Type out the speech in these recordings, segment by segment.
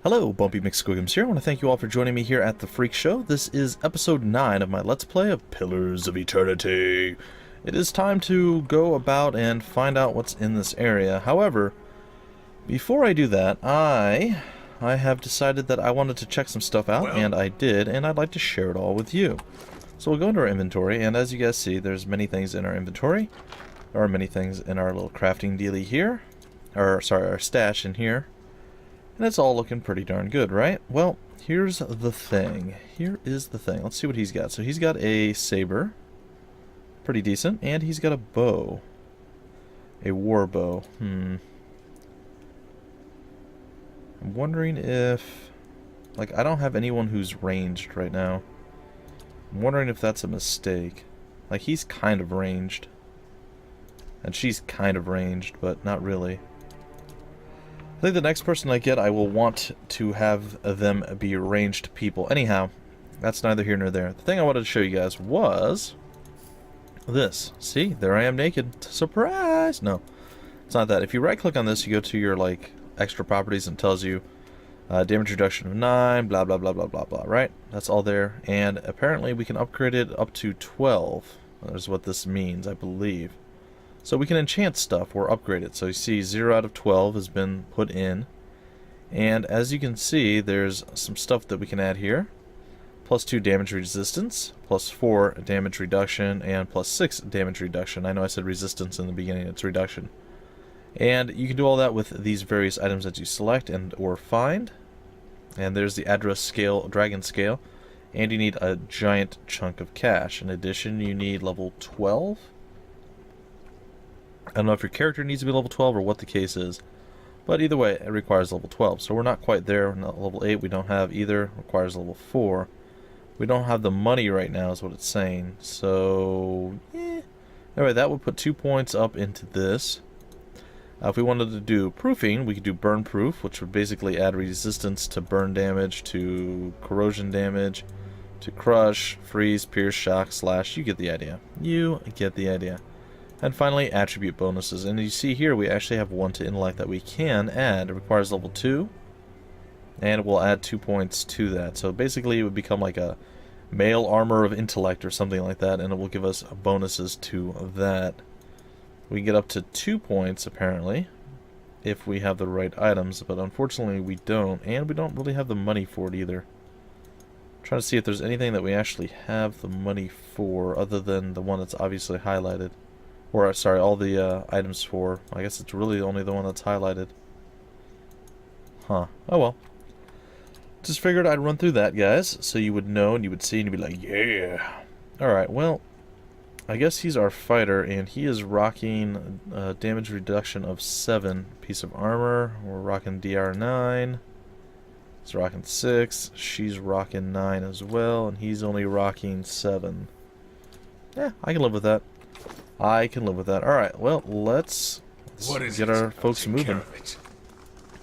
Hello, Bumpy McSquigums here. I want to thank you all for joining me here at The Freak Show. This is episode 9 of my Let's Play of Pillars of Eternity. It is time to go about and find out what's in this area. However, before I do that, I have decided that I wanted to check some stuff out, and I did, and I'd like to share it all with you. So we'll go into our inventory, and as you guys see, there's many things in our inventory. There are many things in our little crafting dealie here. Or, sorry, our stash in here. And it's all looking pretty darn good, right? Well, here's the thing. Here is the thing. Let's see what he's got. So he's got a saber. Pretty decent. And he's got a bow. A war bow. I'm wondering if... Like, I don't have anyone who's ranged right now. I'm wondering if that's a mistake. Like, he's kind of ranged. And she's kind of ranged, but not really. I think the next person I get, I will want to have them be ranged people. Anyhow, that's neither here nor there. The thing I wanted to show you guys was this. See, there I am naked. Surprise! No, it's not that. If you right-click on this, you go to your like extra properties and it tells you damage reduction of 9, blah blah blah blah blah blah. Right? That's all there. And apparently we can upgrade it up to 12. That's what this means, I believe. So we can enchant stuff or upgrade it. So you see 0 out of 12 has been put in. And as you can see, there's some stuff that we can add here. Plus 2 damage resistance, plus 4 damage reduction, and plus 6 damage reduction. I know I said resistance in the beginning, it's reduction. And you can do all that with these various items that you select and or find. And there's the address scale, dragon scale. And you need a giant chunk of cash. In addition, you need level 12. I don't know if your character needs to be level 12 or what the case is. But either way, it requires level 12. So we're not quite there. We're not level 8. We don't have either. It requires level 4. We don't have the money right now is what it's saying. So, anyway, that would put 2 points up into this. If we wanted to do proofing, we could do burn proof, which would basically add resistance to burn damage, to corrosion damage, to crush, freeze, pierce, shock, slash. You get the idea. You get the idea. And finally, attribute bonuses. And you see here, we actually have 1 to intellect that we can add. It requires level 2. And we'll add 2 points to that. So basically, it would become like a male armor of intellect or something like that. And it will give us bonuses to that. We get up to 2 points, apparently, if we have the right items. But unfortunately, we don't. And we don't really have the money for it either. I'm trying to see if there's anything that we actually have the money for, other than the one that's obviously highlighted. Or, sorry, all the items for. I guess it's really only the one that's highlighted. Huh. Oh well. Just figured I'd run through that, guys, so you would know and you would see and you'd be like, yeah. Alright, well, I guess he's our fighter, and he is rocking damage reduction of 7. Piece of armor. We're rocking DR9. He's rocking 6. She's rocking 9 as well, and he's only rocking 7. Yeah, I can live with that. I can live with that. Alright, well, let's get our folks moving.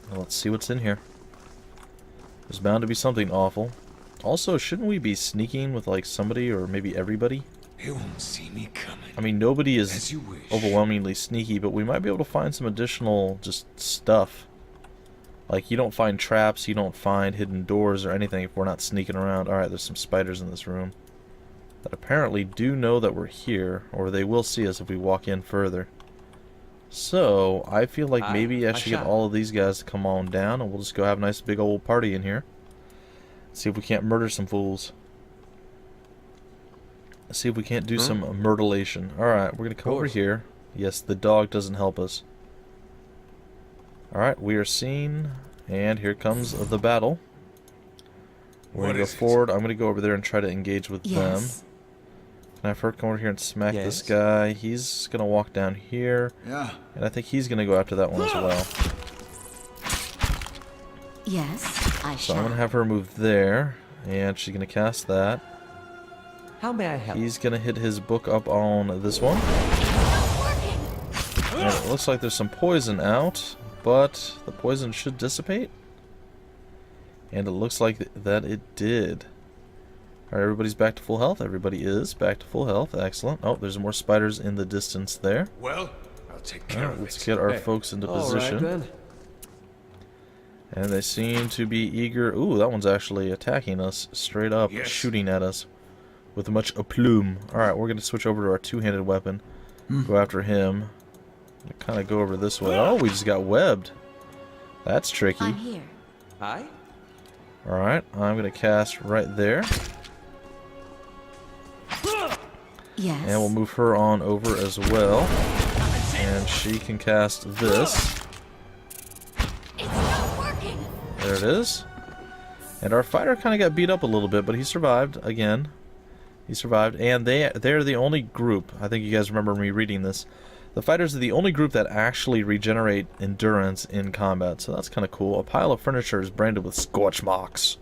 Let's see what's in here. There's bound to be something awful. Also, shouldn't we be sneaking with, like, somebody or maybe everybody? You won't see me coming. I mean, nobody is overwhelmingly sneaky, but we might be able to find some additional just stuff. Like, you don't find traps, you don't find hidden doors or anything if we're not sneaking around. Alright, there's some spiders in this room that apparently do know that we're here, or they will see us if we walk in further. So, I feel like maybe I should get all of these guys to come on down, and we'll just go have a nice big old party in here. See if we can't murder some fools. See if we can't do some murderlation. Alright, we're going to come over here. Yes, the dog doesn't help us. Alright, we are seen, and here comes the battle. We're going to go forward. I'm going to go over there and try to engage with them. Can I first come over here and smack this guy? He's going to walk down here. Yeah. And I think he's going to go after that one as well. Yes, I shall. So I'm going to have her move there. And she's going to cast that. How may I help? He's going to hit his book up on this one. And it looks like there's some poison out. But the poison should dissipate. And it looks like that it did. Alright, everybody's back to full health. Everybody is back to full health. Excellent. Oh, there's more spiders in the distance there. Well, I'll take care of it. Let's get our folks into position. Right, And they seem to be eager. Ooh, that one's actually attacking us straight up, Yes. shooting at us with much aplomb. Alright, we're going to switch over to our two-handed weapon. Go after him. Kind of go over this way. Oh, we just got webbed. That's tricky. I'm here. Aye? Alright, I'm going to cast right there. Yes. And we'll move her on over as well. And she can cast this. It's not working. There it is. And our fighter kind of got beat up a little bit, but he survived again. He survived, and they're the only group, I think you guys remember me reading this, the fighters are the only group that actually regenerate endurance in combat, so that's kind of cool. A pile of furniture is branded with scorch marks.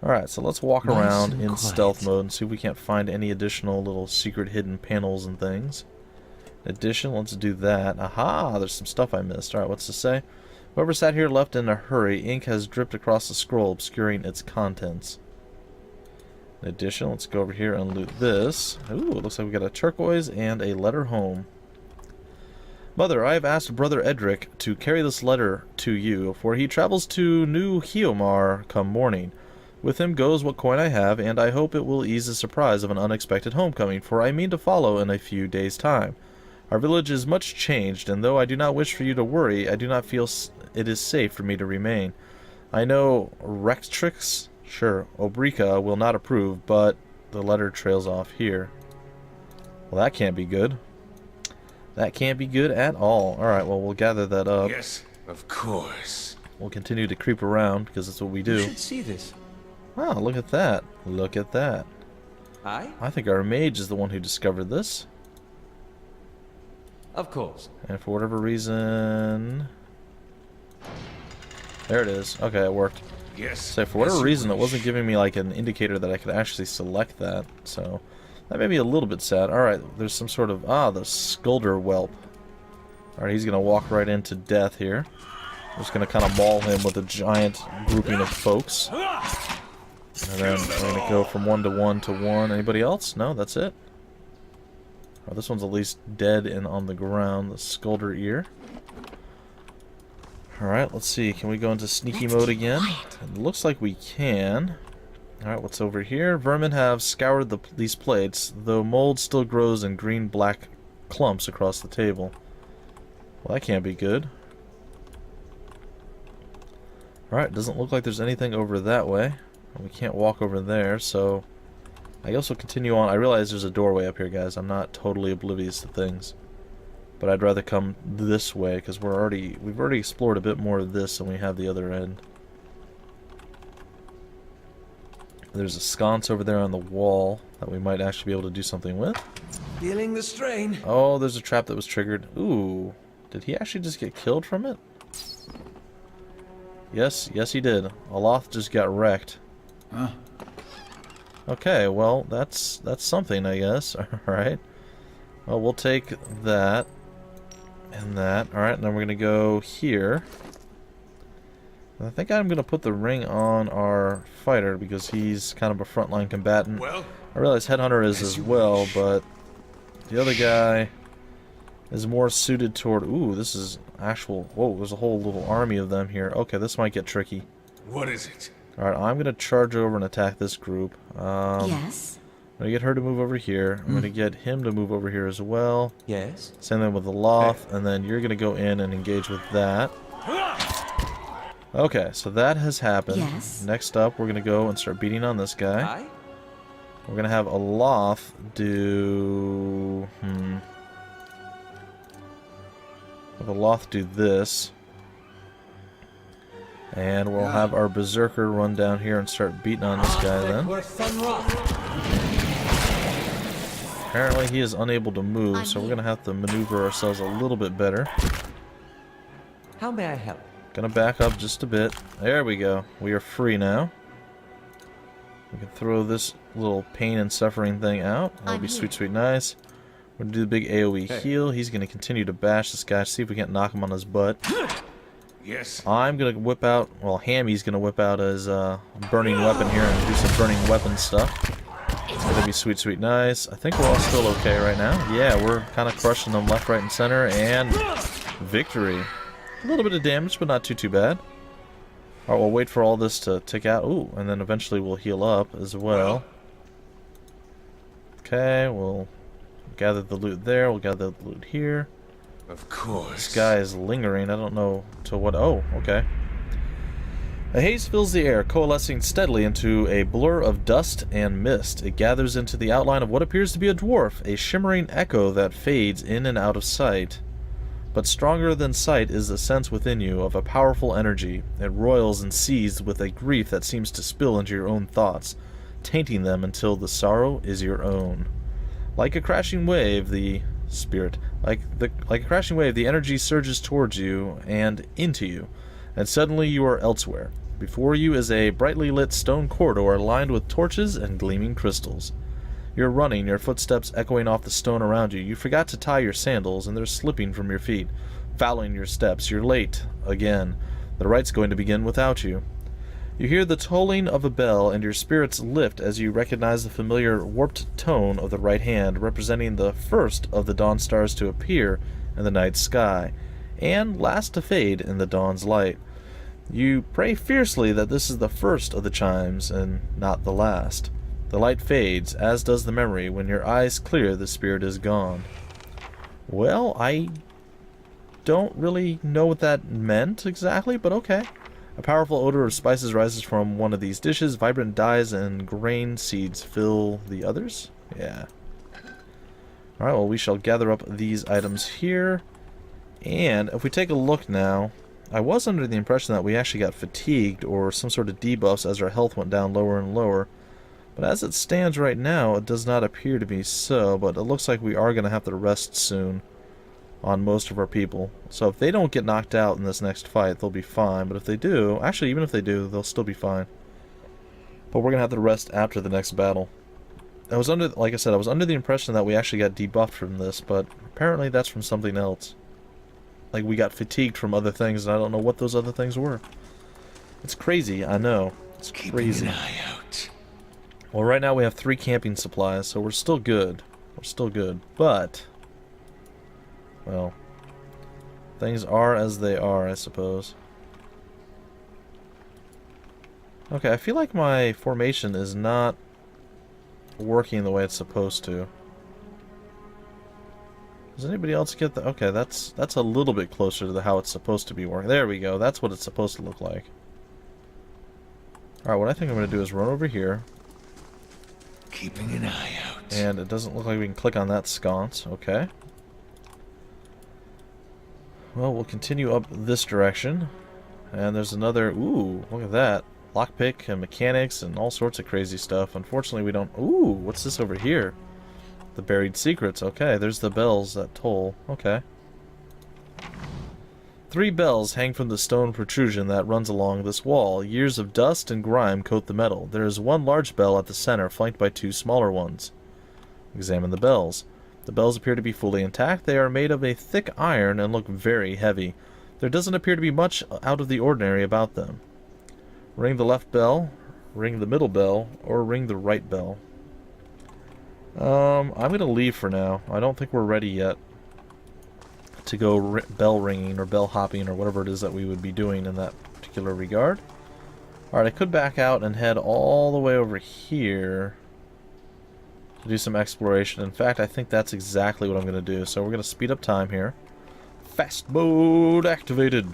Alright, so let's walk Nice around and in quiet. stealth mode and see if we can't find any additional little secret hidden panels and things. In addition, let's do that. Aha, there's some stuff I missed. Alright, what's to say? Whoever sat here left in a hurry. Ink has dripped across the scroll, obscuring its contents. In addition, let's go over here and loot this. Ooh, it looks like we got a turquoise and a letter home. Mother, I have asked Brother Edric to carry this letter to you, for he travels to New Hiomar come morning. With him goes what coin I have, and I hope it will ease the surprise of an unexpected homecoming, for I mean to follow in a few days' time. Our village is much changed, and though I do not wish for you to worry, I do not feel it is safe for me to remain. I know Rextrix, sure, Obrica will not approve, but the letter trails off here. Well, that can't be good. That can't be good at all. Alright, well, we'll gather that up. Yes, of course. We'll continue to creep around, because that's what we You do. should see this. Wow, look at that. Look at that. Aye? I think our mage is the one who discovered this. Of course. And for whatever reason... There it is. Okay, it worked. Yes. So for whatever as you reason, it wish. wasn't giving me like an indicator that I could actually select that. So that made me a little bit sad. Alright, there's some sort of... Ah, the Skulder Whelp. Alright, he's going to walk right into death here. We're just going to kind of maul him with a giant grouping of folks. And then we're going to go from 1 to 1 to 1. Anybody else? No, that's it. Oh, this one's at least dead and on the ground. The Skulder Ear. Alright, let's see. Can we go into sneaky mode again? It looks like we can. Alright, what's over here? Vermin have scoured these plates, though mold still grows in green-black clumps across the table. Well, that can't be good. Alright, doesn't look like there's anything over that way. We can't walk over there, so I guess we'll continue on. I realize there's a doorway up here, guys. I'm not totally oblivious to things. But I'd rather come this way, because we've already explored a bit more of this than we have the other end. There's a sconce over there on the wall that we might actually be able to do something with. Feeling the strain. Oh, there's a trap that was triggered. Ooh, did he actually just get killed from it? Yes, he did. Aloth just got wrecked. Huh? Okay, well, that's something, I guess. Alright. Well, we'll take that and that. Alright, and then we're going to go here. I think I'm going to put the ring on our fighter because he's kind of a frontline combatant. Well, I realize Headhunter is as as you well, wish. but the other guy is more suited toward... Ooh, this is actual... Whoa, there's a whole little army of them here. Okay, this might get tricky. what is it? Alright, I'm going to charge over and attack this group. Yes. I'm going to get her to move over here. I'm going to get him to move over here as well. Yes? Same thing with the Loth, and then you're going to go in and engage with that. Okay, so that has happened. Yes. Next up, we're going to go and start beating on this guy. Aye? We're going to have a Loth do... Have a Loth do this. And we'll have our Berserker run down here and start beating on this guy then. Apparently he is unable to move, so we're going to have to maneuver ourselves a little bit better. How may I help? Gonna back up just a bit. There we go. We are free now. We can throw this little pain and suffering thing out. That'll be sweet, sweet, nice. We're gonna do the big AoE heal. He's gonna continue to bash this guy. See if we can't knock him on his butt. Yes. I'm gonna whip out... Well, Hammy's gonna whip out his burning weapon here and do some burning weapon stuff. It's gonna be sweet, sweet, nice. I think we're all still okay right now. Yeah, we're kind of crushing them left, right, and center. And victory. A little bit of damage, but not too bad. Alright, we'll wait for all this to tick out. Ooh, and then eventually we'll heal up as well. Okay, we'll gather the loot there. We'll gather the loot here. Of course. This guy is lingering. I don't know to what... Oh, okay. A haze fills the air, coalescing steadily into a blur of dust and mist. It gathers into the outline of what appears to be a dwarf, a shimmering echo that fades in and out of sight. But stronger than sight is the sense within you of a powerful energy. It roils and seethes with a grief that seems to spill into your own thoughts, tainting them until the sorrow is your own. Like a crashing wave, the spirit, like a crashing wave, the energy surges towards you and into you, and suddenly you are elsewhere. Before you is a brightly lit stone corridor lined with torches and gleaming crystals. You're running, your footsteps echoing off the stone around you. You forgot to tie your sandals, and they're slipping from your feet, fouling your steps. You're late again. The right's going to begin without you. You hear the tolling of a bell, and your spirits lift as you recognize the familiar warped tone of the right hand, representing the first of the dawn stars to appear in the night sky, and last to fade in the dawn's light. You pray fiercely that this is the first of the chimes, and not the last. The light fades, as does the memory. When your eyes clear, the spirit is gone. Well, I don't really know what that meant exactly, but okay. A powerful odor of spices rises from one of these dishes. Vibrant dyes and grain seeds fill the others. Yeah. Alright, well, we shall gather up these items here. And if we take a look now, I was under the impression that we actually got fatigued or some sort of debuffs as our health went down lower and lower. But as it stands right now, it does not appear to be so, but it looks like we are going to have to rest soon on most of our people. So if they don't get knocked out in this next fight, they'll be fine. But if they do, actually even if they do, they'll still be fine. But we're going to have to rest after the next battle. I was under, like I said, I was under the impression that we actually got debuffed from this, but apparently that's from something else. Like we got fatigued from other things, and I don't know what those other things were. It's crazy, I know. It's crazy. Keeping an eye out. Well, right now we have 3 camping supplies, so we're still good. We're still good, but... well, things are as they are, I suppose. Okay, I feel like my formation is not working the way it's supposed to. Does anybody else get the... okay, that's a little bit closer to how it's supposed to be working. There we go, that's what it's supposed to look like. Alright, what I think I'm going to do is run over here. Keeping an eye out. And it doesn't look like we can click on that sconce. Okay. Well, we'll continue up this direction. And there's another... ooh, look at that. Lockpick and mechanics and all sorts of crazy stuff. Unfortunately, we don't... ooh, what's this over here? The buried secrets. Okay, there's the bells that toll. Okay. 3 bells hang from the stone protrusion that runs along this wall. Years of dust and grime coat the metal. There is one large bell at the center, flanked by 2 smaller ones. Examine the bells. The bells appear to be fully intact. They are made of a thick iron and look very heavy. There doesn't appear to be much out of the ordinary about them. Ring the left bell, ring the middle bell, or ring the right bell. I'm going to leave for now. I don't think we're ready yet to go bell ringing or bell hopping or whatever it is that we would be doing in that particular regard. Alright, I could back out and head all the way over here to do some exploration. In fact, I think that's exactly what I'm going to do. So we're going to speed up time here. Fast mode activated.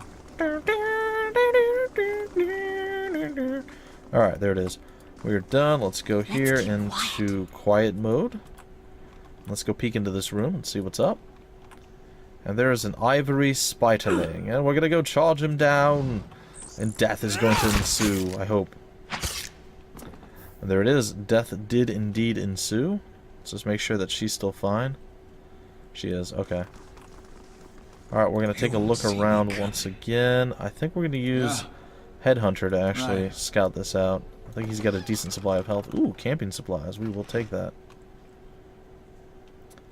Alright, there it is. We're done. Let's go here into quiet mode. Let's go peek into this room and see what's up. And there's an ivory spitling. And we're going to go charge him down. And death is going to ensue, I hope. And there it is. Death did indeed ensue. Let's just make sure that she's still fine. She is. Okay. Alright, we're going to take a look around once again. I think we're going to use Headhunter to actually scout this out. I think he's got a decent supply of health. Ooh, camping supplies. We will take that.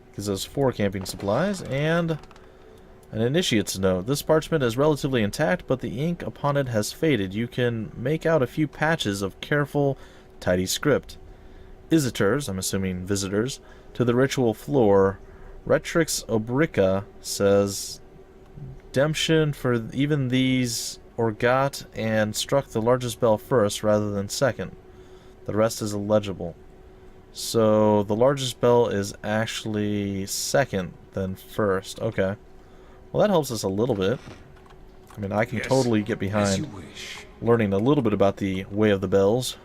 Because there's 4 camping supplies. And an initiate's note. This parchment is relatively intact, but the ink upon it has faded. You can make out a few patches of careful, tidy script. Visitors, I'm assuming visitors, to the ritual floor. Retrix Obrica says, Redemption for even these or got and struck the largest bell first rather than second. The rest is illegible. So the largest bell is actually second than first. Okay. Well, that helps us a little bit. I mean, I can totally get As behind you wish. learning a little bit about the way of the bells.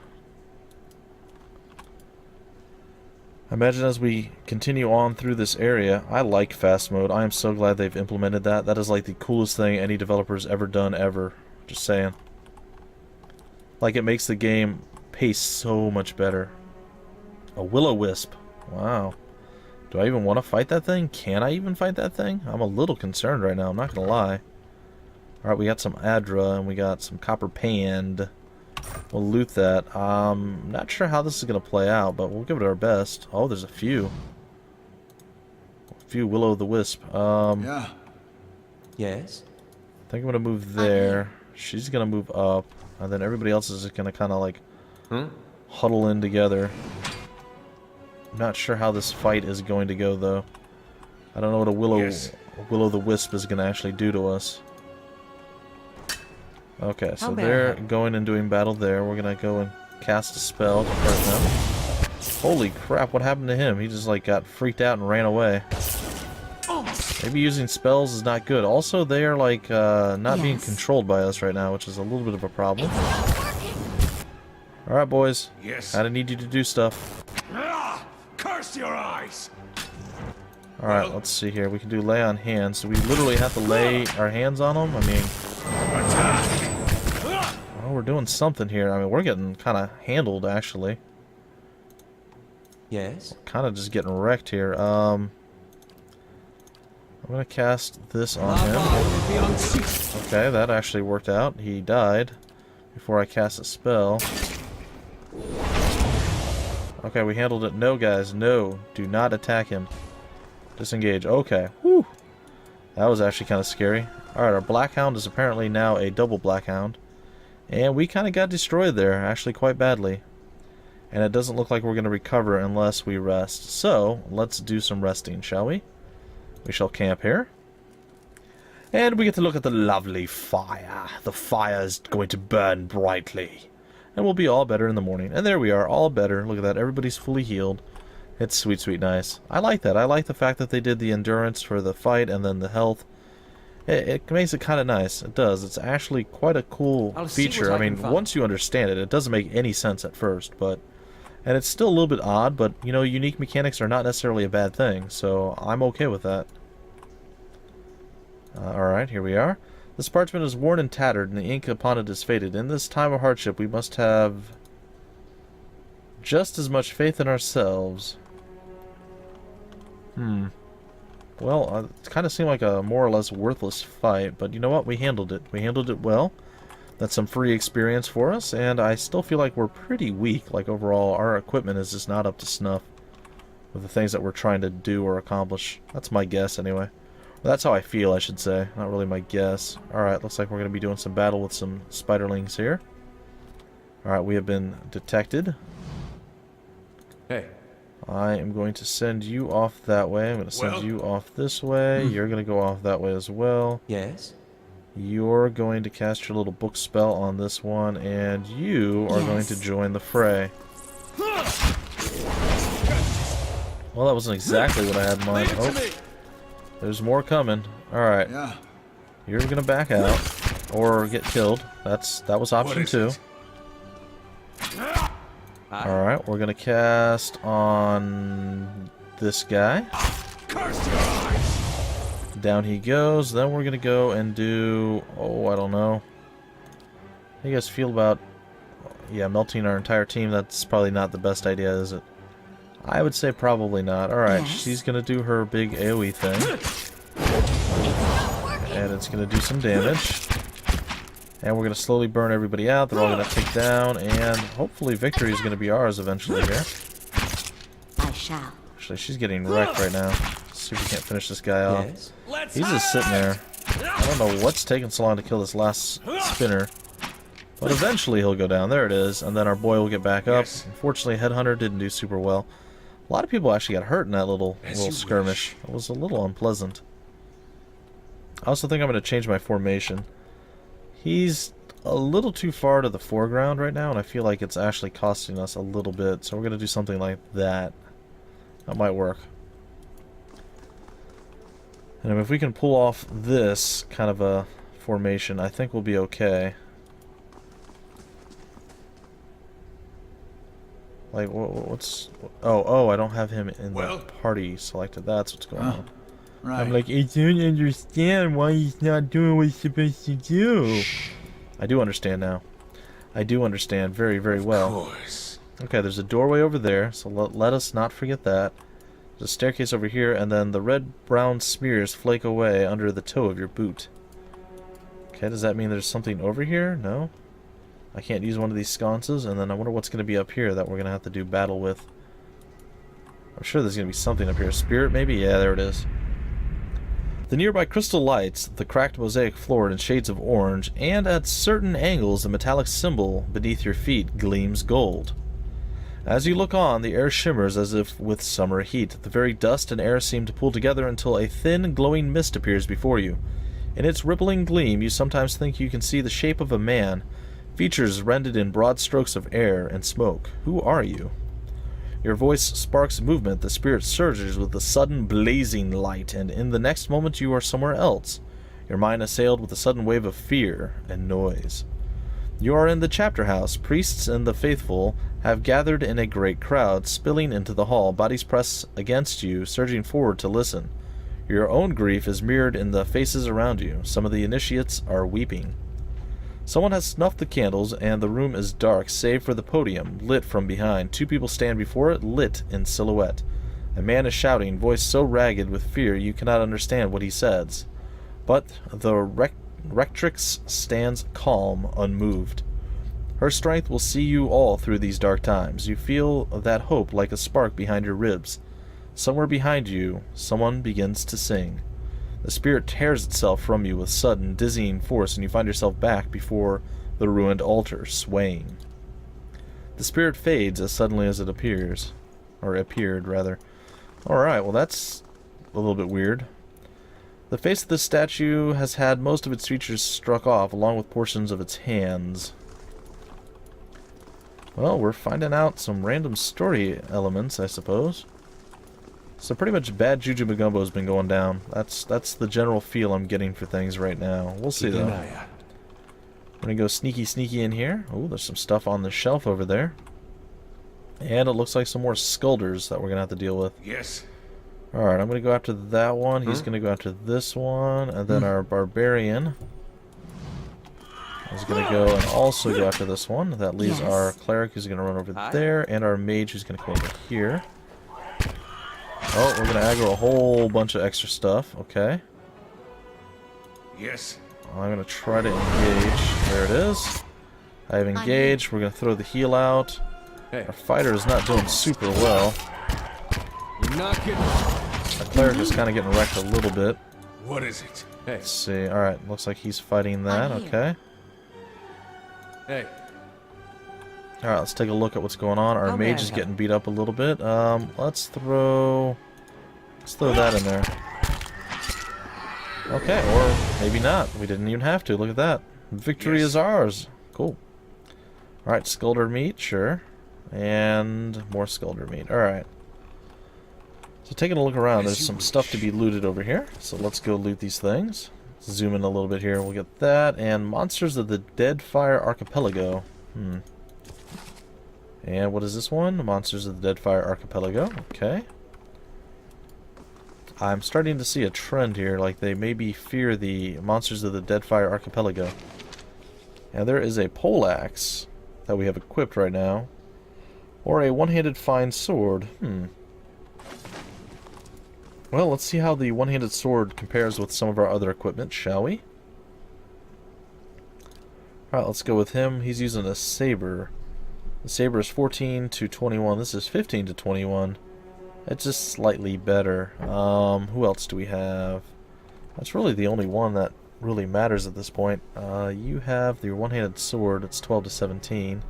Imagine as we continue on through this area, I like fast mode. I am so glad they've implemented that. That is like the coolest thing any developer's ever done ever. Just saying. Like, it makes the game pace so much better. A will-o-wisp. Wow. Do I even want to fight that thing? Can I even fight that thing? I'm a little concerned right now, I'm not gonna lie. Alright, we got some Adra and we got some Copper Pand. We'll loot that. Not sure how this is going to play out, but we'll give it our best. Oh, there's a few. A few Will-o'-the-Wisp. Yeah. Yes? I think I'm going to move there. She's going to move up. And then everybody else is just going to kind of like huddle in together. I'm not sure how this fight is going to go, though. I don't know what a Will-o'-the-Wisp is going to actually do to us. Okay, so they're going and doing battle there. We're gonna go and cast a spell to hurt them. Holy crap, what happened to him? He just like got freaked out and ran away. Maybe using spells is not good. Also, they are like not being controlled by us right now, which is a little bit of a problem. Alright, boys. Yes. I need you to do stuff. Curse your eyes! Alright, let's see here. We can do lay on hands. Do we literally have to lay our hands on them? I mean... Attack! Oh, we're doing something here. I mean, we're getting kind of handled, actually. Yes? Kind of just getting wrecked here. I'm going to cast this on him. Okay, that actually worked out. He died before I cast a spell. Okay, we handled it. No, guys, no. Do not attack him. Disengage. Okay. Whew. That was actually kind of scary. Alright, our Black Hound is apparently now a double Black Hound. And we kind of got destroyed there, actually quite badly. And it doesn't look like we're going to recover unless we rest. So, let's do some resting, shall we? We shall camp here. And we get to look at the lovely fire. The fire is going to burn brightly. And we'll be all better in the morning. And there we are, all better. Look at that, everybody's fully healed. It's sweet, sweet nice. I like that. I like the fact that they did the endurance for the fight and then the health. It makes it kind of nice. It does. It's actually quite a cool feature. I mean, once you understand it, it doesn't make any sense at first, but... And it's still a little bit odd, but, you know, unique mechanics are not necessarily a bad thing, so I'm okay with that. Alright, here we are. This parchment is worn and tattered, and the ink upon it is faded. In this time of hardship, we must have just as much faith in ourselves. Well, it kind of seemed like a more or less worthless fight, but you know what? We handled it. We handled it well. That's some free experience for us, and I still feel like we're pretty weak. Like, overall, our equipment is just not up to snuff with the things that we're trying to do or accomplish. That's my guess, anyway. Well, that's how I feel, I should say. Not really my guess. Alright, looks like we're going to be doing some battle with some spiderlings here. Alright, we have been detected. Hey. I am going to send you off that way. I'm going to send you off this way. You're going to go off that way as well. Yes? You're going to cast your little book spell on this one, and you are going to join the fray. Well, that wasn't exactly what I had in mind. Oh, there's more coming. Alright. Yeah. You're going to back out, or get killed. That was option 2. Alright, we're gonna cast on this guy. Curse your eyes! Down he goes. Then we're gonna go and do... Oh, I don't know. How do you guys feel about... Yeah, melting our entire team? That's probably not the best idea, is it? I would say probably not. Alright, she's gonna do her big AoE thing. And it's gonna do some damage. And we're going to slowly burn everybody out. They're all going to take down. And hopefully victory is going to be ours eventually here. I shall. Actually, she's getting wrecked right now. Let's see if we can't finish this guy off. Yes? He's just sitting there. I don't know what's taking so long to kill this last spinner. But eventually he'll go down. There it is. And then our boy will get back up. Unfortunately, Headhunter didn't do super well. A lot of people actually got hurt in that little skirmish. It was a little unpleasant. I also think I'm going to change my formation. He's a little too far to the foreground right now, and I feel like it's actually costing us a little bit, so we're going to do something like that. That might work. And if we can pull off this kind of a formation, I think we'll be okay. Like, what's... Oh, I don't have him in the party selected. That's what's going on. Right. I'm like, I don't understand why he's not doing what he's supposed to do. I do understand now. I do understand very, very well. Of course. Okay, there's a doorway over there, so let us not forget that. There's a staircase over here, and then the red-brown smears flake away under the toe of your boot. Okay, does that mean there's something over here? No? I can't use one of these sconces, and then I wonder what's going to be up here that we're going to have to do battle with. I'm sure there's going to be something up here. Spirit, maybe? Yeah, there it is. The nearby crystal lights, the cracked mosaic floor in shades of orange, and at certain angles the metallic symbol beneath your feet gleams gold. As you look on, the air shimmers as if with summer heat. The very dust and air seem to pull together until a thin, glowing mist appears before you. In its rippling gleam, you sometimes think you can see the shape of a man, features rendered in broad strokes of air and smoke. Who are you? Your voice sparks movement, the spirit surges with a sudden blazing light, and in the next moment you are somewhere else, your mind assailed with a sudden wave of fear and noise. You are in the chapter house. Priests and the faithful have gathered in a great crowd, spilling into the hall. Bodies press against you, surging forward to listen. Your own grief is mirrored in the faces around you. Some of the initiates are weeping. Someone has snuffed the candles, and the room is dark, save for the podium, lit from behind. Two people stand before it, lit in silhouette. A man is shouting, voice so ragged with fear you cannot understand what he says. But the rectrix stands calm, unmoved. Her strength will see you all through these dark times. You feel that hope like a spark behind your ribs. Somewhere behind you, someone begins to sing. The spirit tears itself from you with sudden, dizzying force, and you find yourself back before the ruined altar, swaying. The spirit fades as suddenly as it appears. Or appeared, rather. Alright, well that's a little bit weird. The face of this statue has had most of its features struck off, along with portions of its hands. Well, we're finding out some random story elements, I suppose. So pretty much bad Juju Magumbo has been going down. That's the general feel I'm getting for things right now. We'll see though. I'm gonna go sneaky in here. Oh, there's some stuff on the shelf over there. And it looks like some more skulders that we're gonna have to deal with. Yes. Alright, I'm gonna go after that one. He's gonna go after this one, and then our barbarian is gonna go and also go after this one. That leaves our cleric who's gonna run over there, and our mage who's gonna come over here. Oh, we're gonna aggro a whole bunch of extra stuff. Okay. Yes. I'm gonna try to engage. There it is. I have engaged. We're gonna throw the heal out. Our fighter is not doing super well. You're not getting... Our cleric is kind of getting wrecked a little bit. What is it? Hey. Let's see. Alright, looks like he's fighting that. Okay. Hey. Alright, let's take a look at what's going on. Our mage is getting beat up a little bit. Let's throw that in there. Okay, or maybe not. We didn't even have to. Look at that. Victory is ours. Cool. Alright, skulder meat, sure. And more skulder meat. Alright. So taking a look around, there's some stuff to be looted over here. So let's go loot these things. Zoom in a little bit here. We'll get that. And Monsters of the Deadfire Archipelago. And what is this one? Monsters of the Deadfire Archipelago. Okay. I'm starting to see a trend here, like they maybe fear the Monsters of the Deadfire Archipelago. And there is a poleaxe that we have equipped right now. Or a one-handed fine sword. Well, let's see how the one-handed sword compares with some of our other equipment, shall we? Alright, let's go with him. He's using a saber. The saber is 14 to 21. This is 15 to 21. It's just slightly better. Who else do we have? That's really the only one that really matters at this point. You have the one-handed sword. It's 12 to 17.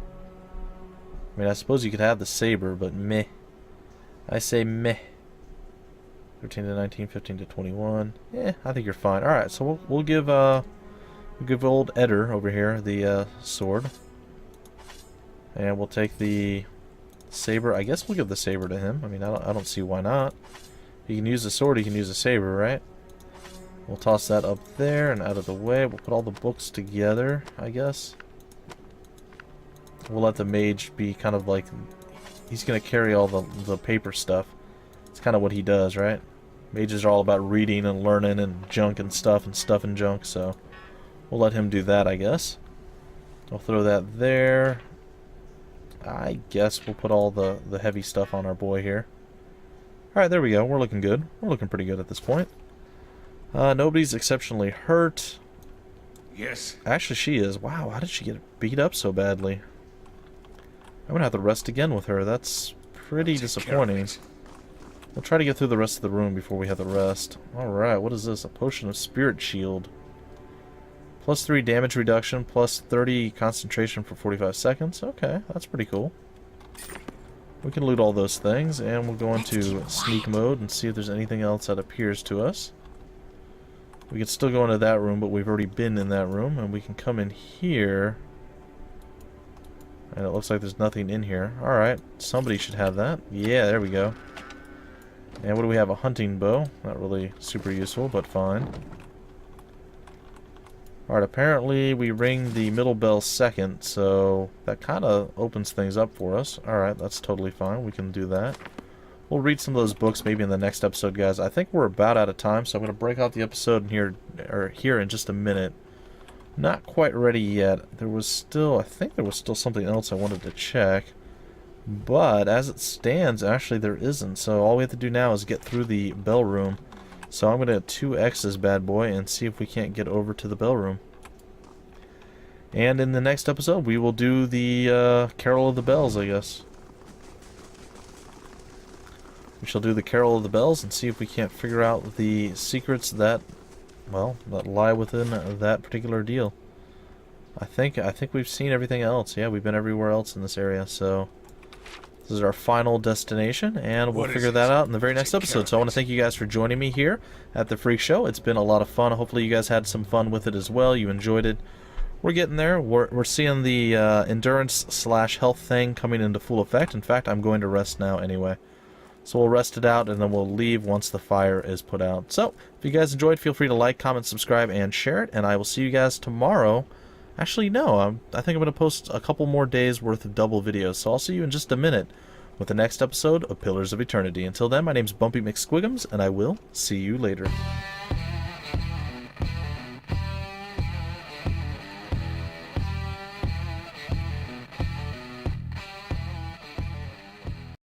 I mean, I suppose you could have the saber, but meh. I say meh. 13 to 19, 15 to 21. Yeah, I think you're fine. Alright, so we'll give We'll give old Eder over here the sword. And we'll take the saber. I guess we'll give the saber to him. I mean, I don't see why not. He can use the sword, he can use the saber, right? We'll toss that up there and out of the way. We'll put all the books together, I guess. We'll let the mage be kind of like... He's going to carry all the paper stuff. It's kind of what he does, right? Mages are all about reading and learning and junk and stuff and junk, so... We'll let him do that, I guess. I'll throw that there. I guess we'll put all the heavy stuff on our boy here. Alright, there we go. We're looking good. We're looking pretty good at this point. Nobody's exceptionally hurt. Yes. Actually, she is. Wow, how did she get beat up so badly? I'm gonna have to rest again with her. That's pretty disappointing. We'll try to get through the rest of the room before we have the rest. Alright, what is this? A potion of spirit shield. Plus 3 damage reduction, plus 30 concentration for 45 seconds. Okay, that's pretty cool. We can loot all those things, and we'll go into sneak mode and see if there's anything else that appears to us. We can still go into that room, but we've already been in that room, and we can come in here. And it looks like there's nothing in here. Alright, somebody should have that. Yeah, there we go. And what do we have? A hunting bow. Not really super useful, but fine. Alright, apparently we ring the middle bell second, so that kind of opens things up for us. Alright, that's totally fine. We can do that. We'll read some of those books maybe in the next episode, guys. I think we're about out of time, so I'm going to break out the episode here in just a minute. Not quite ready yet. There was still, I think there was still something else I wanted to check. But as it stands, actually there isn't. So all we have to do now is get through the bell room. So I'm going to 2x this bad boy and see if we can't get over to the bell room. And in the next episode, we will do the Carol of the Bells, I guess. We shall do the Carol of the Bells and see if we can't figure out the secrets that, well, that lie within that particular deal. I think we've seen everything else. Yeah, we've been everywhere else in this area, so... This is our final destination, and we'll figure that out in the very next episode. So I want to thank you guys for joining me here at the Freak Show. It's been a lot of fun. Hopefully you guys had some fun with it as well. You enjoyed it. We're getting there. We're seeing the endurance/health thing coming into full effect. In fact, I'm going to rest now anyway. So we'll rest it out, and then we'll leave once the fire is put out. So if you guys enjoyed, feel free to like, comment, subscribe, and share it. And I will see you guys tomorrow. Actually, no, I think I'm going to post a couple more days worth of double videos, so I'll see you in just a minute with the next episode of Pillars of Eternity. Until then, my name's Bumpy McSquigums, and I will see you later.